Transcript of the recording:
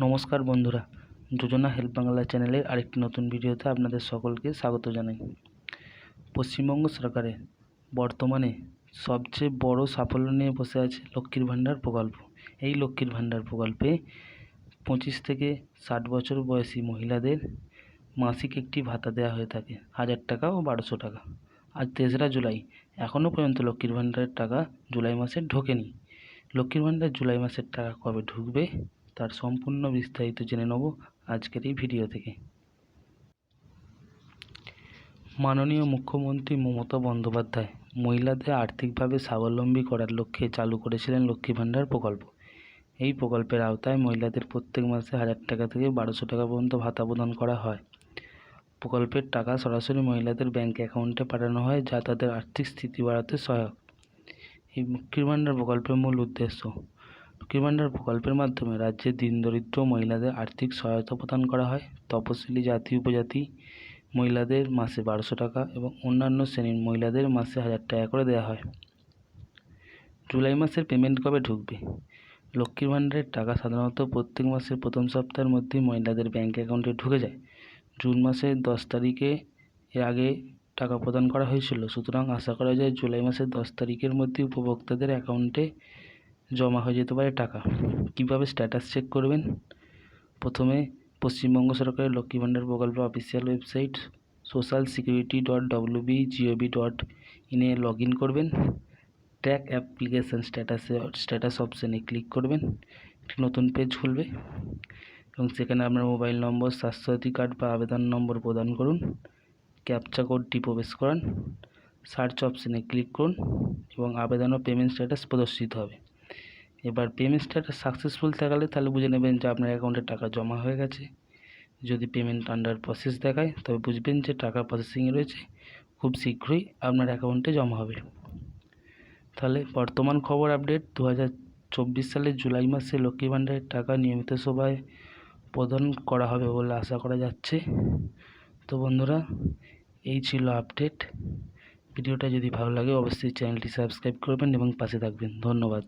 নমস্কার বন্ধুরা, যোজনা হেল্প বাংলা চ্যানেলের আরেকটি নতুন ভিডিওতে আপনাদের সকলকে স্বাগত জানাই। পশ্চিমবঙ্গ সরকারের বর্তমানে সবচেয়ে বড় সাফল্য নিয়ে বসে আছে লক্ষ্মীর ভাণ্ডার প্রকল্প। এই লক্ষ্মীর ভাণ্ডার প্রকল্পে 25 থেকে 60 বছর বয়সী মহিলাদের মাসিক একটি ভাতা দেওয়া হয়ে থাকে, 1000 টাকা ও 1200 টাকা। আজ 3রা জুলাই, এখনও পর্যন্ত লক্ষ্মীর ভাণ্ডারের টাকা জুলাই মাসে ঢোকেনি। লক্ষ্মীর ভাণ্ডার জুলাই মাসের টাকা কবে ঢুকবে তার সম্পূর্ণ বিস্তারিত জেনে নেব আজকের এই ভিডিও থেকে। মাননীয় মুখ্যমন্ত্রী মমতা বন্দ্যোপাধ্যায় মহিলাদের আর্থিকভাবে স্বাবলম্বী করার লক্ষ্যে চালু করেছিলেন লক্ষ্মী ভাণ্ডার প্রকল্প। এই প্রকল্পের আওতায় মহিলাদের প্রত্যেক মাসে 1000 টাকা থেকে 1200 টাকা পর্যন্ত ভাতা প্রদান করা হয়। প্রকল্পের টাকা সরাসরি মহিলাদের ব্যাংক অ্যাকাউন্টে পাঠানো হয়, যা তাদের আর্থিক স্থিতি বাড়াতে সহায়ক। এই লক্ষ্মীর ভাণ্ডার প্রকল্পের মূল উদ্দেশ্য: লক্ষ্মীর ভাণ্ডার প্রকল্পের মাধ্যমে রাজ্যের দরিদ্র মহিলাদের আর্থিক সহায়তা প্রদান করা হয়। তপশিলি জাতি উপজাতি মহিলাদের মাসে 1200 টাকা এবং অন্যান্য শ্রেণীর মহিলাদের মাসে 1000 টাকা করে দেওয়া হয়। জুলাই মাসের পেমেন্ট কবে ঢুকবে? লক্ষ্মীর ভাণ্ডারের টাকা সাধারণত প্রত্যেক মাসের প্রথম সপ্তাহের মধ্যেই মহিলাদের ব্যাংক অ্যাকাউন্টে ঢুকে যায়। জুন মাসের 10 তারিখে এর আগে টাকা প্রদান করা হয়েছিল, সুতরাং আশা করা যায় জুলাই মাসের 10 তারিখের মধ্যে উপভোক্তাদের অ্যাকাউন্টে জমা হয়ে যেতে পারে টাকা। কীভাবে স্ট্যাটাস চেক করবেন? প্রথমে পশ্চিমবঙ্গ সরকারের লক্ষ্মী ভাণ্ডার প্রকল্প official website socialsecurity.wbgov.in A log in করবেন। ট্র্যাক অ্যাপ্লিকেশান স্ট্যাটাস অপশানে ক্লিক করবেন। একটি নতুন পেজ খুলবে এবং সেখানে আপনার মোবাইল নম্বর, স্বাস্থ্যসাথী কার্ড বা আবেদন নম্বর প্রদান করুন। ক্যাপচা কোডটি প্রবেশ করান। সার্চ অপশানে ক্লিক করুন এবং আবেদন ও পেমেন্ট স্ট্যাটাস প্রদর্শিত হবে। এবার পেমেন্ট স্ট্যাটাস সাকসেসফুল থাকলে তাহলে বুঝে নেবেন যে আপনার অ্যাকাউন্টে টাকা জমা হয়ে গেছে। যদি পেমেন্ট আন্ডার প্রসেস দেখায় তবে বুঝবেন যে টাকা প্রসেসিংয়ে রয়েছে, খুব শীঘ্রই আপনার অ্যাকাউন্টে জমা হবে। তাহলে বর্তমান খবর আপডেট: 2024 সালের জুলাই মাসে লক্ষ্মী ভাণ্ডারের টাকা নিয়মিত সভায় প্রদান করা হবে বলে আশা করা যাচ্ছে। তো বন্ধুরা, এই ছিল আপডেট। ভিডিওটা যদি ভালো লাগে অবশ্যই চ্যানেলটি সাবস্ক্রাইব করবেন এবং পাশে থাকবেন। ধন্যবাদ।